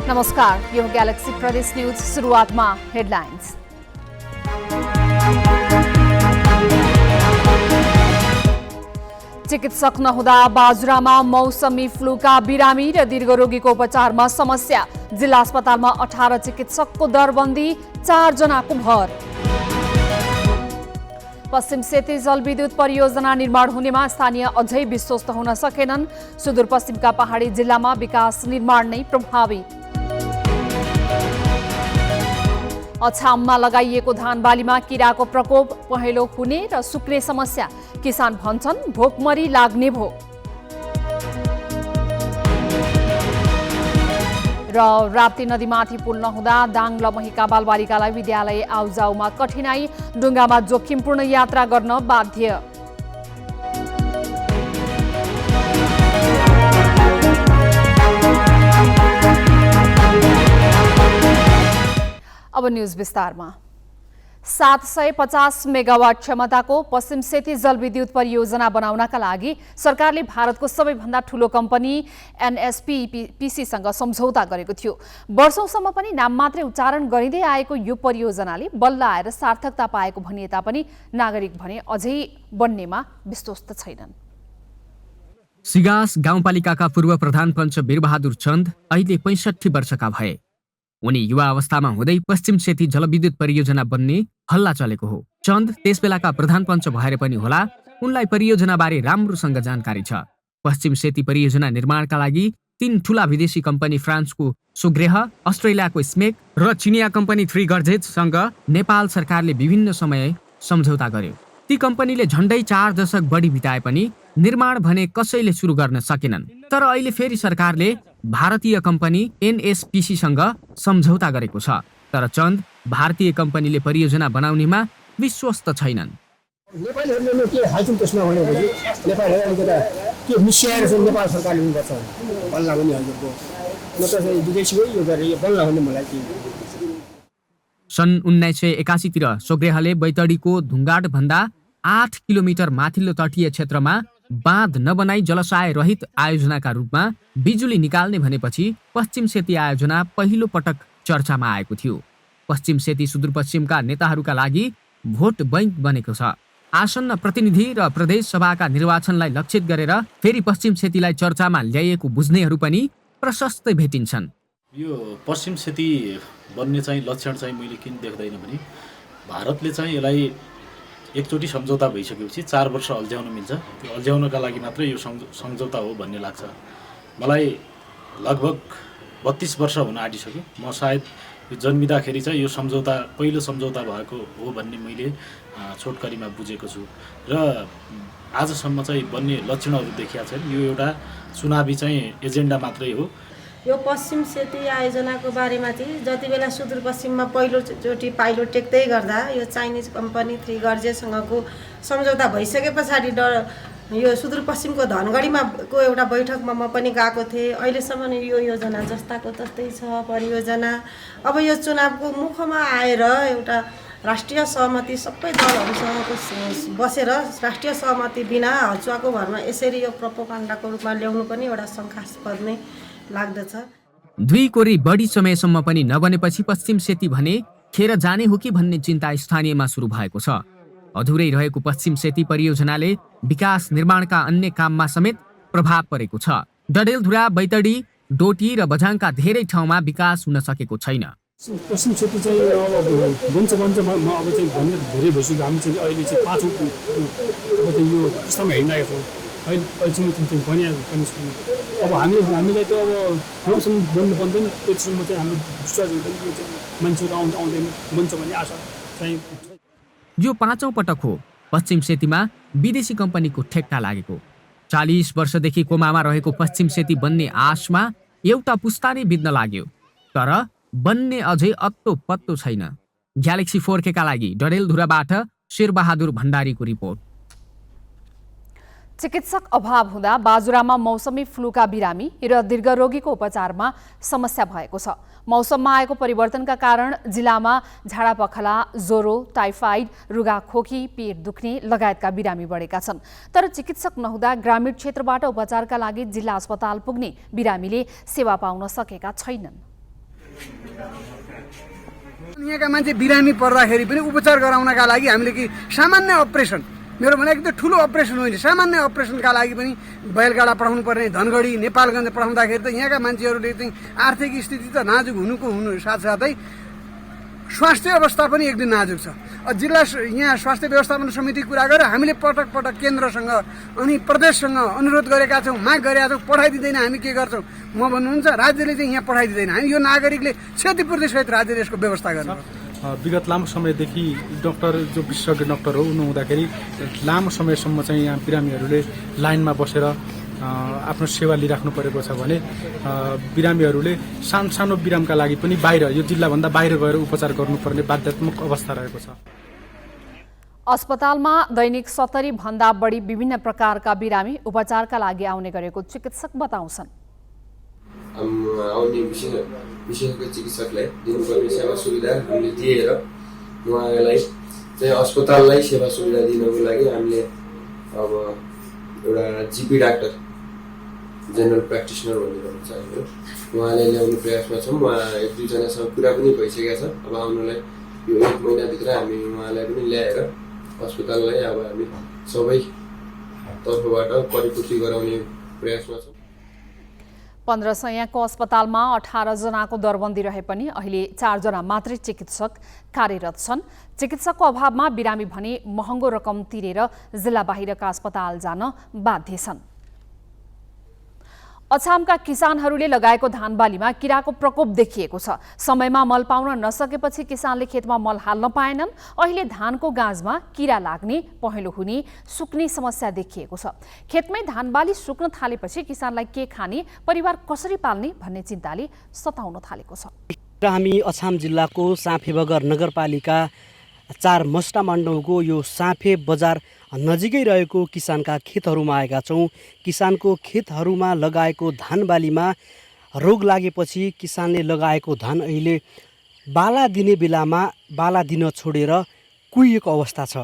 नमस्कार, यो ग्यालेक्सी प्रदेश न्यूज। सुरुवातमा हेडलाइन्स। चिकित्सक नहुँदा बाजुरामा मौसमी फ्लूका बिरामी र दीर्घरोगीको उपचारमा समस्या। जिल्ला अस्पतालमा 18 चिकित्सकको दरबन्दी, 4 जनाको भर। पश्चिम सेती जलविद्युत परियोजना निर्माण हुनेमा स्थानीय अझै विश्वस्त हुन सकेनन्। सुदूरपश्चिमका पहाडी जिल्लामा विकास निर्माण नै प्रभावित। अछाममा लगाइएको धान बालीमा किराको प्रकोप, पहेँलो हुने र सुक्ने समस्या। किसान भन्छन् भोकमरी लाग्ने भो। र राप्ती नदीमाथि पुल नहुँदा दाङ लमहीका बालबालिकालाई विद्यालय आउजाउमा कठिनाई, डुङ्गामा जोखिमपूर्ण यात्रा गर्न बाध्य। अब न्यूज विस्तारमा। 750 मेगावाट क्षमताको पश्चिम सेती जलविद्युत परियोजना बनाउनका लागि सरकारले भारतको सबैभन्दा ठूलो कम्पनी एनएचपीसीसँग सम्झौता गरेको थियो। वर्षौंसम्म पनि नाम मात्रै उच्चारण गरिँदै आएको यो परियोजनाले बल्ल आएर सार्थकता पाएको भनिए तापनि नागरिक भने अझै बन्नेमा विश्वस्त छैनन्। सिगास गाउँपालिकाका पूर्व प्रधान पञ्च वीरबहादुर चन्द अहिले 65 वर्षका भए। उनी युवा अवस्थामा हुँदै पश्चिम सेती जलविद्युत परियोजना बन्ने हल्ला चलेको हो। चन्द त्यसबेलाका प्रधान पञ्च भएर पनि होला उनलाई परियोजनाबारे राम्रोसँग जानकारी छ। पश्चिम सेती परियोजना निर्माणका लागि 3 ठूला विदेशी कम्पनी फ्रान्सको सोग्रेह, अस्ट्रेलियाको स्मेक र चिनिया कम्पनी थ्री गर्जेजसँग नेपाल सरकारले विभिन्न समय सम्झौता गर्यो। ती कम्पनीले झण्डै 4 दशक बढी बिताए पनि निर्माण भने कसैले सुरु गर्न सकेनन्। तर अहिले फेरि सरकारले भारतीय कम्पनी एनएचपीसीसँग सम्झौता गरेको छ। तर चन्द भारतीय कम्पनीले परियोजना बनाउनेमा विश्वस्त छैनन्। नेपालीहरूले के हाल्छन् त्यसमा भनेपछि नेपालीहरूले के मिसाएर चाहिँ नेपाल सरकारले गर्छ बल्ला पनि हजुरको न त चाहिँ विदेशीको यो गरे यो बल्ला भन्ने मलाई के। सन् 1981 तिर सोग्रेहले बैतडीको धुङ्गाड भन्दा 8 किलोमिटर माथिल्लो तटीय क्षेत्रमा बाँध नबनाई जलसाय रहित आयोजनाका रूपमा बिजुली निकाल्ने भनेपछि पश्चिम सेती आयोजना पहिलो पटक चर्चामा आएको थियो। पश्चिम सेती सुदूरपश्चिमका नेताहरूका लागि भोट बैंक बनेको छ। आसन्न प्रतिनिधि र प्रदेश सभाका निर्वाचनलाई लक्षित गरेर फेरि पश्चिम सेतीलाई चर्चामा ल्याइएको बुझ्नेहरू पनि प्रशस्तै भेटिन्छन्। यो पश्चिम सेती बन्ने चाहिँ लक्षण चाहिँ मैले किन देख्दैन भने भारतले चाहिँ यसलाई एकचोटि सम्झौता भइसकेपछि 4 वर्ष अल्झ्याउन मिल्छ। त्यो अल्झ्याउनका लागि मात्रै यो सम्झौता हो भन्ने लाग्छ मलाई। लगभग 32 वर्ष हुन आँटिसक्यो। म सायद यो जन्मिँदाखेरि चाहिँ यो सम्झौता पहिलो सम्झौता भएको हो भन्ने मैले छोटकरीमा बुझेको छु र आजसम्म चाहिँ बन्ने लक्षणहरू देखिया छन्। यो एउटा चुनावी चाहिँ एजेन्डा मात्रै हो। यो पश्चिम सेती आयोजनाको बारेमा चाहिँ जति बेला सुदूरपश्चिममा पहिलोचोटि पाइलो टेक्दै गर्दा यो चाइनिज कम्पनी थ्री गर्जेसँगको सम्झौता भइसके पछाडि यो सुदूरपश्चिमको धनगढीमा को एउटा बैठकमा म पनि गएको थिएँ। अहिलेसम्म यो योजना जस्ताको तस्तै छ परियोजना। अब यो चुनावको मुखमा आएर एउटा राष्ट्रिय सहमति सबै दलहरूसँगको बसेर राष्ट्रिय सहमति बिना हचुवाको भरमा यसरी यो प्रोपोगन्डाको रूपमा ल्याउनु पनि एउटा शङ्कास्पद नै लाग्दछ। 2 कोरी बढी समयसम्म पनि नबनेपछि पश्चिम सेती भने खेर जाने हो कि भन्ने चिन्ता स्थानीयमा सुरु भएको छ। अधुरै रहेको पश्चिम सेती परियोजनाले विकास निर्माणका अन्य काममा समेत प्रभाव परेको छ। डडेलधुरा, बैतडी, डोटी र बझाङका धेरै ठाउँमा विकास हुन सकेको छैन। पश्चिम सेती चाहिँ अब बन्छ म अब चाहिँ भन्ने धेरै भइसक्यो। हामी चाहिँ अहिले चाहिँ 5औं अब चाहिँ यो पुस्तामा हिँडिरहेको छौँ। अहिले चाहिँ भनिहाल्नु पनि छैन। अब हामीलाई त अब राम्रोसँग बन्नु पर्दैन। त्यसमा चाहिँ हाम्रो विश्वास हुँदैन। मान्छेहरू आउँदैन बन्छ भन्ने आशा चाहिँ। यो 5औं पटक हो पश्चिम सेतीमा विदेशी कम्पनीको ठेक्का लागेको। 40 वर्षदेखि कोमामा रहेको पश्चिम सेती बन्ने आशमा एउटा पुस्ता नै बित्न लाग्यो। तर बन्ने अझै अत्तो पत्तो छैन। ग्यालेक्सी 4K का लागि डडेलधुराबाट शेरबहादुर भण्डारीको रिपोर्ट। चिकित्सक अभाव हुँदा बाजुरामा मौसमी फ्लूका बिरामी र दीर्घरोगीको उपचारमा समस्या भएको छ। मौसममा आएको परिवर्तनका कारण जिल्लामा झाडापखला, ज्वरो, टाइफाइड, रुगाखोकी, पेट दुख्ने लगायतका बिरामी बढेका छन्। तर चिकित्सक नहुँदा ग्रामीण क्षेत्रबाट उपचारका लागि जिल्ला अस्पताल पुग्ने बिरामीले सेवा पाउन सकेका छैनन्। यहाँका मान्छे बिरामी पर्दाखेरि पनि उपचार गराउनका लागि हामीले कि सामान्य अपरेसन, मेरो भनेको त ठुलो अपरेसन होइन, सामान्य अपरेसनका लागि पनि बैलगाडा पठाउनु पर्ने, धनगढी नेपालगञ्ज पठाउँदाखेरि त यहाँका मान्छेहरूले चाहिँ आर्थिक स्थिति त नाजुक हुनु साथसाथै स्वास्थ्य अवस्था पनि एकदम नाजुक छ। जिल्ला यहाँ स्वास्थ्य व्यवस्थापन समिति कुरा गरेर हामीले पटक पटक केन्द्रसँग अनि प्रदेशसँग अनुरोध गरेका छौँ, माग गरेका छौँ, पठाइदिँदैन। हामी के गर्छौँ, म भन्नुहुन्छ राज्यले चाहिँ यहाँ पठाइदिँदैन। हामी यो नागरिकले क्षतिपूर्ति सहित राज्यले यसको व्यवस्था गर्नुपर्छ। विगत लामो समयदेखि डक्टर जो विशेषज्ञ डक्टर हो हुनु हुँदाखेरि लामो समयसम्म चाहिँ यहाँ बिरामीहरूले लाइनमा बसेर आफ्नो सेवा लिइराख्नु परेको छ भने बिरामीहरूले सानो सानो बिरामका लागि पनि बाहिर, यो जिल्लाभन्दा बाहिर गएर उपचार गर्नुपर्ने बाध्यात्मक अवस्था रहेको छ। अस्पतालमा दैनिक 70 भन्दा बढी विभिन्न प्रकारका बिरामी उपचारका लागि आउने गरेको चिकित्सक बताउँछन्। आउने विशेषज्ञ चिकित्सकलाई दिनुपर्ने सेवा सुविधाहरूले दिएर उहाँलाई चाहिँ अस्पताललाई सेवा सुविधा दिनको लागि हामीले अब एउटा जिपी डाक्टर, जेनरल प्र्याक्टिसनर भन्ने भन्छ हाम्रो, उहाँले ल्याउने प्रयासमा छौँ। उहाँ 1-2जनासँग कुरा पनि भइसकेको छ। अब आउनुलाई यो 1 महिनाभित्र हामी उहाँलाई पनि ल्याएर अस्पताललाई अब हामी सबै तर्फबाट परिपूर्ति गराउने प्रयासमा छौँ। 1500 अस्पतालमा 18 जनाको दरबन्दी रहे पनि अहिले 4 जना मात्रै चिकित्सक कार्यरत छन्। चिकित्सकको अभावमा बिरामी भने महँगो रकम तिरेर जिल्ला बाहिरका अस्पताल जान बाध्य छन्। अछामका किसानहरूले लगाएको धानबालीमा किराको प्रकोप देखिएको छ। समयमा मल पाउन नसकेपछि किसानले खेतमा मल हाल्न पाएनन्। अहिले धानको गाँजमा किरा लाग्ने, पहेँलो हुने, सुक्ने समस्या देखिएको छ। खेतमै धानबाली सुक्न थालेपछि किसानलाई के खाने, परिवार कसरी पाल्ने भन्ने चिन्ताले सताउन थालेको छ। हामी अछाम जिल्लाको साँफेबगर नगरपालिका 4 मस्टा मण्डलको यो साँफे बजार नजिकै रहेको किसानका खेतहरूमा आएका छौँ। किसानको खेतहरूमा लगाएको धानबालीमा रोग लागेपछि किसानले लगाएको धान अहिले बाला दिने बेलामा बाला दिन छोडेर कुहिएको अवस्था छ।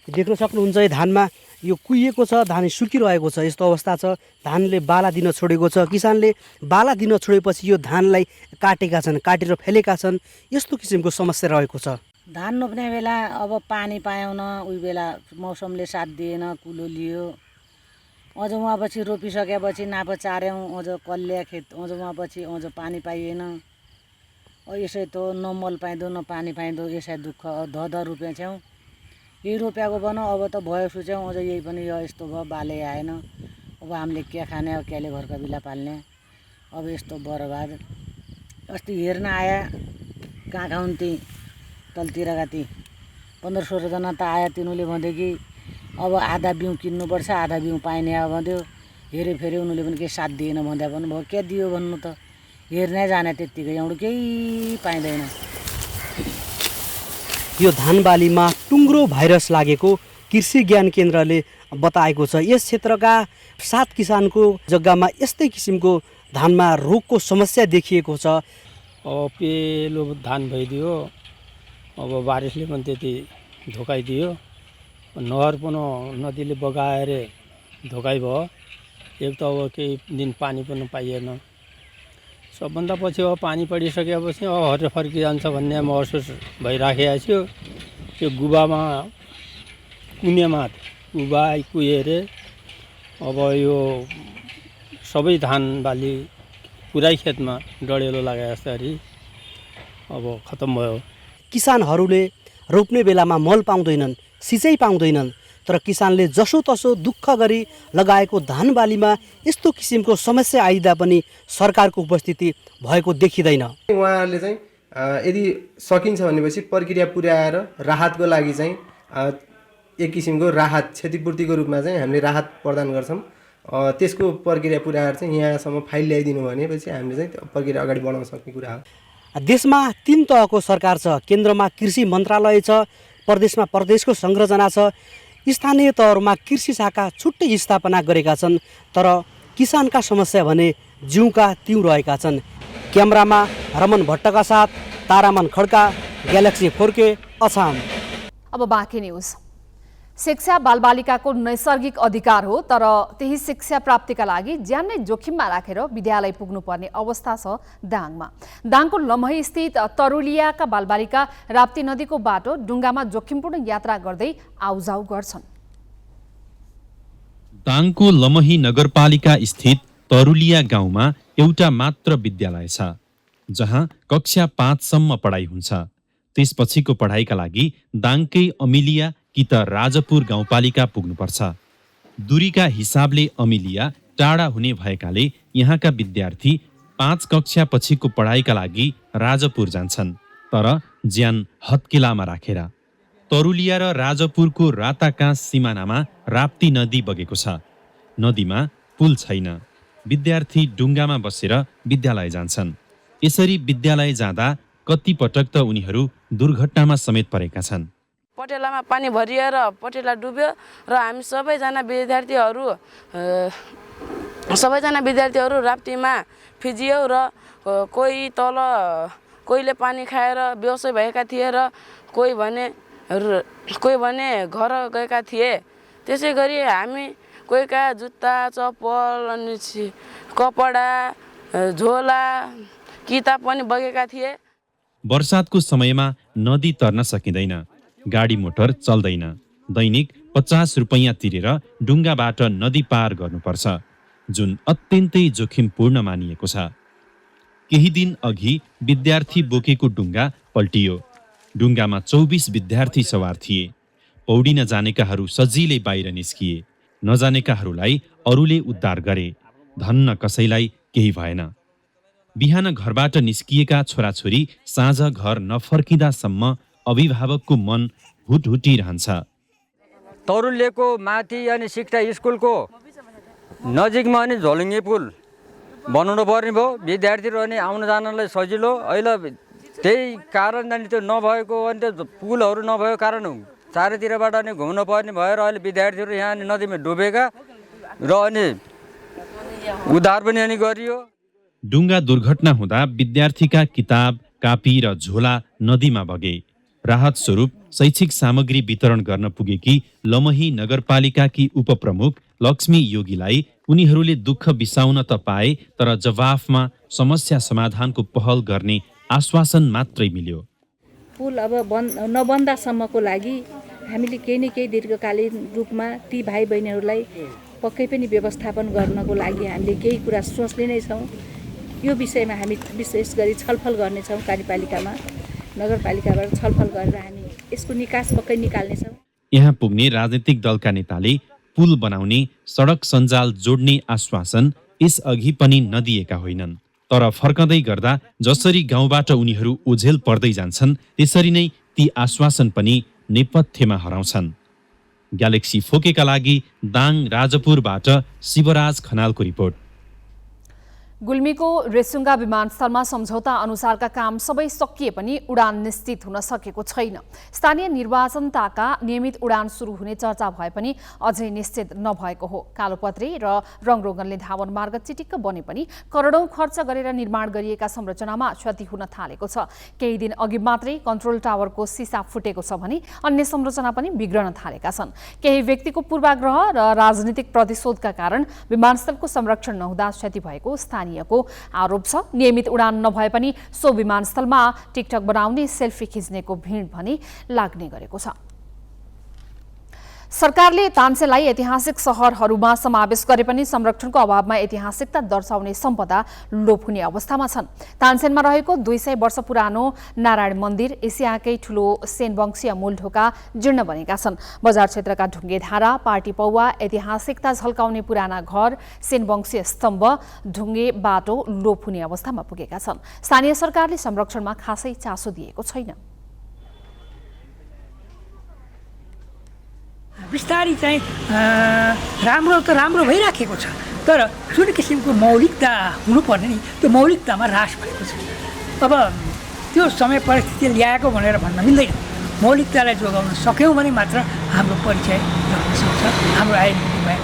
देख्न सक्नुहुन्छ यो धानमा यो कुहिएको छ, धान सुकिरहेको छ, यस्तो अवस्था छ। धानले बाला दिन छोडेको छ। किसानले बाला दिन छोडेपछि यो धानलाई काटेका छन्, काटेर फेलेका छन्। यस्तो किसिमको समस्या रहेको छ। धान रोप्ने बेला अब पानी पाएन, उही बेला मौसमले साथ दिएन, कुलो लियो। अझ उहाँपछि रोपिसकेपछि नाप चार्यौँ, अझ कल्या खेत, अझ उहाँपछि अझ पानी पाइएन। यसै त न मल पाइँदो न पानी पाइँदो, यसै दुःख ध रुपियाँ छौँ। यही रोप्याएको भनौँ, अब त भयो सुच्याउँ, अझ यही पनि यो यस्तो भयो, बाले आएन। अब हामीले के खाने, अब क्याले घरका बिला पाल्ने, अब यस्तो बर्बाद। अस्ति हेर्न आया कहाँ कहाँ हुन्थे तलतिरका ती 15-16 जना त आयो। तिनीहरूले भन्यो कि अब आधा बिउ किन्नुपर्छ, आधा बिउ पाइने अब भन्थ्यो। हेऱ्यो फेरि उनीहरूले पनि केही साथ दिएन भन्दा पनि भयो। के दियो भन्नु त, हेर्नै जाने त्यत्तिकै, एउटा केही पाइँदैन। यो धानबालीमा टुङ्ग्रो भाइरस लागेको कृषि ज्ञान केन्द्रले बताएको छ। यस क्षेत्रका 7 किसानको जग्गामा यस्तै किसिमको धानमा रोगको समस्या देखिएको छ। पेलो धान भइदियो, अब बारिसले पनि त्यति धोकाइदियो। नहर पनि नदीले बगाएर धोकाइ भयो। एक त अब केही दिन पानी पनि पाइएन। सबभन्दा पछि अब पानी परिसकेपछि अब हरेर फर्किजान्छ भन्ने महसुस भइराखेको थियो। त्यो गुबामा कुनेमा गुबा कुहेर अब यो सबै धान बाली पुरै खेतमा डढेलो लागे जस्तै अब खतम भयो। किसानहरूले रोप्ने बेलामा मल पाउँदैनन्, सिँचाइ पाउँदैनन्। तर किसानले जसोतसो दुःख गरी लगाएको धानबालीमा यस्तो किसिमको समस्या आइदा पनि सरकारको उपस्थिति भएको देखिँदैन। उहाँहरूले चाहिँ यदि सकिन्छ भनेपछि प्रक्रिया पुर्याएर राहतको लागि चाहिँ एक किसिमको राहत क्षतिपूर्तिको रूपमा चाहिँ हामीले राहत प्रदान गर्छौँ। त्यसको प्रक्रिया पुर्याएर चाहिँ यहाँसम्म फाइल ल्याइदिनु भनेपछि हामीले चाहिँ प्रक्रिया अगाडि बढाउन सक्ने कुरा हो। देशमा 3 तहको सरकार छ। केन्द्रमा कृषि मन्त्रालय छ, प्रदेशमा प्रदेशको संरचना छ, स्थानीय तहहरूमा कृषि शाखा छुट्टै स्थापना गरेका छन्। तर किसानका समस्या भने जिउका तिउँ रहेका छन्। क्यामेरामा रमन भट्टका साथ तारामन खड्का, ग्यालेक्सी 4K, अछाम। अब बाँकी न्युज। शिक्षा बालबालिकाको नैसर्गिक अधिकार हो, तर त्यही शिक्षा प्राप्तिका लागि ज्यान नै जोखिममा राखेर विद्यालय पुग्नुपर्ने अवस्था छ दाङमा। दाङको लमही स्थित तरुलियाका बालबालिका राप्ती नदीको बाटो डुङ्गामा जोखिमपूर्ण यात्रा गर्दै आउजाउ गर्छन्। दाङको लमही नगरपालिका स्थित तरुलिया गाउँमा एउटा मात्र विद्यालय छ जहाँ कक्षा 5 सम्म पढाइ हुन्छ। त्यसपछिको पढाइका लागि दाङकै अमिलिया कि त राजपुर गाउँपालिका पुग्नुपर्छ। दूरीका हिसाबले अमिलिया टाढा हुने भएकाले यहाँका विद्यार्थी 5 कक्षा पछिको पढाइका लागि राजपुर जान्छन्, तर ज्यान हत्केलामा राखेर। तरुलिया र राजपुरको राताकाँस सिमानामा राप्ती नदी बगेको छ। नदीमा पुल छैन। विद्यार्थी डुङ्गामा बसेर विद्यालय जान्छन्। यसरी विद्यालय जाँदा कति पटक त उनीहरू दुर्घटनामा समेत परेका छन्। पटेलामा पानी भरिएर पटेला डुब्यो र हामी सबैजना विद्यार्थीहरू राप्तीमा फिजियौ र कोही तल कोहीले पानी खाएर बेहोसै भएका थिए र कोही भने घर गएका थिए। त्यसै गरी हामी कोहीका जुत्ता चप्पल अनि कपडा झोला किताब पनि बगेका थिए। वर्षातको समयमा नदी तर्न सकिँदैन, गाडी मोटर चल्दैन। दैनिक 50 रुपैयाँ तिरेर डुङ्गाबाट नदी पार गर्नुपर्छ, जुन अत्यन्तै जोखिमपूर्ण मानिएको छ। केही दिन अघि विद्यार्थी बोकेको डुङ्गा पल्टियो। डुङ्गामा 24 विद्यार्थी सवार थिए। पौडिन जानेकाहरू सजिलै बाहिर निस्किए, नजानेकाहरूलाई अरूले उद्धार गरे। धन्न कसैलाई केही भएन। बिहान घरबाट निस्किएका छोराछोरी साँझ घर नफर्किँदासम्म अभिभावकको मन हुटहुटिरहन्छ। तरुलियाको माथि अनि शिक्षा स्कुलको नजिकमा अनि झोलुङ्गे पुल बनाउनु पर्ने भयो। विद्यार्थीहरू अनि आउन जानलाई सजिलो। अहिले त्यही कारण अनि त्यो नभएको अनि त्यो पुलहरू नभएको कारण चारैतिरबाट अनि घुम्नु पर्ने भएर अहिले विद्यार्थीहरू यहाँ अनि नदीमा डुबेका र अनि उद्धार पनि अनि गरियो। डुङ्गा दुर्घटना हुँदा विद्यार्थीका किताब, कापी र झोला नदीमा बगे। राहत स्वरूप शैक्षिक सामग्री वितरण गर्न पुगेकी लमही नगरपालिकाकी उपप्रमुख लक्ष्मी योगीलाई उनीहरूले दुःख बिसाउन त पाए, तर जवाफमा समस्या समाधानको पहल गर्ने आश्वासन मात्रै मिल्यो। पुल अब नबन्दासम्मको लागि हामीले केही न केही दीर्घकालीन रूपमा ती भाइ बहिनीहरूलाई पक्कै पनि व्यवस्थापन गर्नको लागि हामीले केही कुरा सोच्ने नै छौँ। यो विषयमा हामी विशेष गरी छलफल गर्नेछौँ। कार्यपालिकामा नगरपालिकाबाट छलफल गरेर हामी यसको निकास पक्कै निकाल्नेछौँ। यहाँ पुग्ने राजनीतिक दलका नेताले पुल बनाउने, सडक सञ्जाल जोड्ने आश्वासन यसअघि पनि नदिएका होइनन्, तर फर्कँदै गर्दा जसरी गाउँबाट उनीहरू ओझेल पर्दै जान्छन् त्यसरी नै ती आश्वासन पनि नेपथ्यमा हराउँछन्। ग्यालेक्सी फोकेका लागि दाङ राजपुरबाट शिवराज खनालको रिपोर्ट। गुल्मीको रेसुङ्गा विमानस्थलमा सम्झौता अनुसारका काम सबै सकिए पनि उडान निश्चित हुन सकेको छैन। स्थानीय निर्वाचनताका नियमित उडान सुरु हुने चर्चा भए पनि अझै निश्चित नभएको हो। कालोपत्री र रङरोगनले धावन मार्ग चिटिक्क बने पनि करोडौं खर्च गरेर निर्माण गरिएका संरचनामा क्षति हुन थालेको छ। केही दिन अघि मात्रै कन्ट्रोल टावरको सिसा फुटेको छ भने अन्य संरचना पनि बिग्रन थालेका छन्। केही व्यक्तिको पूर्वाग्रह र राजनीतिक प्रतिशोधका कारण विमानस्थलको संरक्षण नहुँदा क्षति भएको को आरोप छ। नियमित उडान नभए पनि सो विमानस्थलमा टिकटक बनाउने, सेल्फी खिच्नेको भिड भने लाग्ने गरेको छ। सरकारले तानसेनलाई ऐतिहासिक सहरहरूमा समावेश गरे पनि संरक्षणको अभावमा ऐतिहासिकता दर्शाउने सम्पदा लोप हुने अवस्थामा छन्। तानसेनमा रहेको 200 वर्ष पुरानो नारायण मन्दिर, एसियाकै ठूलो सेन वंशीय मूलढोका जीर्ण बनेका छन्। बजार क्षेत्रका ढुङ्गे धारा, पार्टी पौवा, ऐतिहासिकता झल्काउने पुराना घर, सेन वंशीय स्तम्भ, ढुङ्गे बाटो लोप हुने अवस्थामा पुगेका छन्। स्थानीय सरकारले संरक्षणमा खासै चासो दिएको छैन। बिस्तारै चाहिँ राम्रो भइराखेको छ, तर जुन किसिमको मौलिकता हुनुपर्ने नि त्यो मौलिकतामा ह्रास भएको छ। अब त्यो समय परिस्थिति ल्याएको भनेर भन्न मिल्दैन। मौलिकतालाई जोगाउन सक्यौँ भने मात्र हाम्रो परिचय रहन सक्छ, हाम्रो आइडेन्टिटी भएर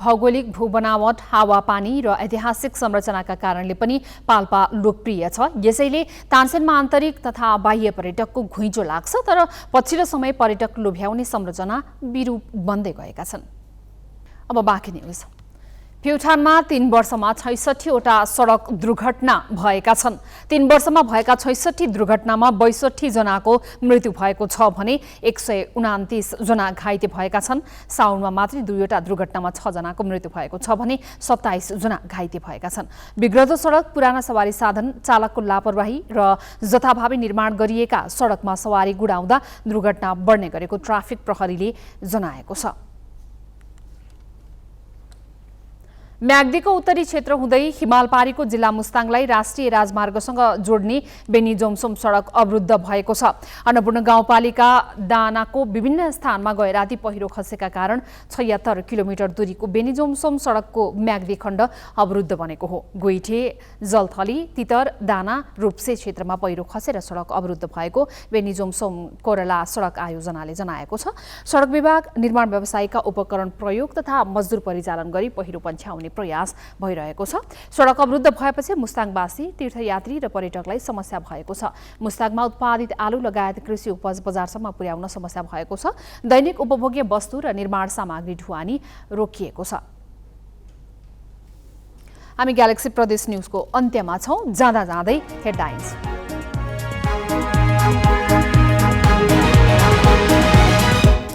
भौगोलिक भूबनावट, हावापानी र ऐतिहासिक संरचनाका कारणले पनि पाल्पा लोकप्रिय छ। यसैले तानसेनमा आन्तरिक तथा बाह्य पर्यटकको घुइँचो लाग्छ, तर पछिल्लो समय पर्यटक लोभ्याउने संरचना विरूप बन्दै गएका छन्। अब बाँकी न्युज। प्युठानमा 3 वर्षमा 66वटा सडक दुर्घटना भएका छन्। 3 वर्षमा भएका 66 दुर्घटनामा 62 जनाको मृत्यु भएको छ भने 129 जना घाइते भएका छन्। साउनमा मात्रै 2वटा दुर्घटनामा 6 जनाको मृत्यु भएको छ भने 27 जना घाइते भएका छन्। बिग्रदो सडक, पुराना सवारी साधन, चालकको लापरवाही र जथाभावी निर्माण गरिएका सडकमा सवारी गुडाउँदा दुर्घटना बढ्ने गरेको ट्राफिक प्रहरीले जनाएको छ। म्याग्दीको उत्तरी क्षेत्र हुँदै हिमालपारीको जिल्ला मुस्ताङलाई राष्ट्रिय राजमार्गसँग जोड्ने बेनी जोमसोम सडक अवरुद्ध भएको छ। अन्नपूर्ण गाउँपालिका दानाको विभिन्न स्थानमा गए राति पहिरो खसेका कारण 76 किलोमिटर दूरीको बेनी जोमसोम सडकको म्याग्दी खण्ड अवरुद्ध बनेको हो। गोइठे, जलथली, तितर, दाना, रूप्से क्षेत्रमा पहिरो खसेर सडक अवरुद्ध भएको बेनी जोमसोम कोरला सडक आयोजनाले जनाएको छ। सडक विभाग निर्माण व्यवसायीका उपकरण प्रयोग तथा मजदुर परिचालन गरी पहिरो पन्छ्याउने प्रयास भइरहेको छ। सडक अवरुद्ध भएपछि मुस्ताङवासी, तीर्थयात्री र पर्यटकलाई समस्या भएको छ। मुस्ताङमा उत्पादित आलु लगायत कृषि उपज बजारसम्म पुर्याउन समस्या भएको छ। दैनिक उपभोग्य वस्तु र निर्माण सामग्री ढुवानी रोकिएको छ। हामी ग्यालेक्सी प्रदेश न्युजको अन्त्यमा छौं। जाँदा जाँदै हेडलाइन्स।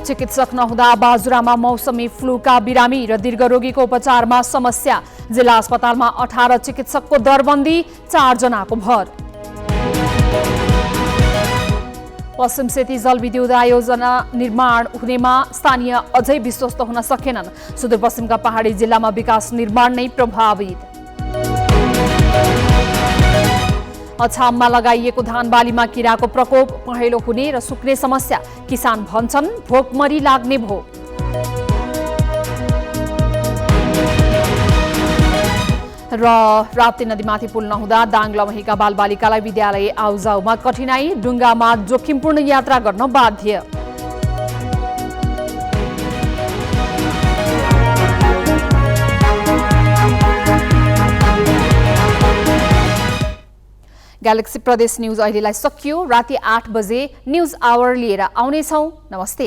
चिकित्सक नहुँदा बाजुरामा मौसमी फ्लूका बिरामी र दीर्घरोगीको उपचारमा समस्या। जिल्ला अस्पतालमा 18 चिकित्सकको दरबन्दी, 4 जनाको भर। पश्चिम सेती जलविद्युत आयोजना निर्माण हुनेमा स्थानीय अझै विश्वस्त हुन सकेनन्। सुदूरपश्चिमका पहाडी जिल्लामा विकास निर्माण नै प्रभावित। अछाममा लगाइएको धान बालीमा किराको प्रकोप, पहेँलो हुने र सुक्ने समस्या। किसान भन्छन् भोकमरी लाग्ने भो। र राप्ती नदीमाथि पुल नहुँदा दाङ लमहीका बालबालिकालाई विद्यालय आउजाउमा कठिनाई, डुङ्गामा जोखिमपूर्ण यात्रा गर्न बाध्य। ग्यालेक्सी प्रदेश न्युज अहिलेलाई सकियो। राति 8 बजे न्युज आवर लिएर आउनेछौँ। नमस्ते।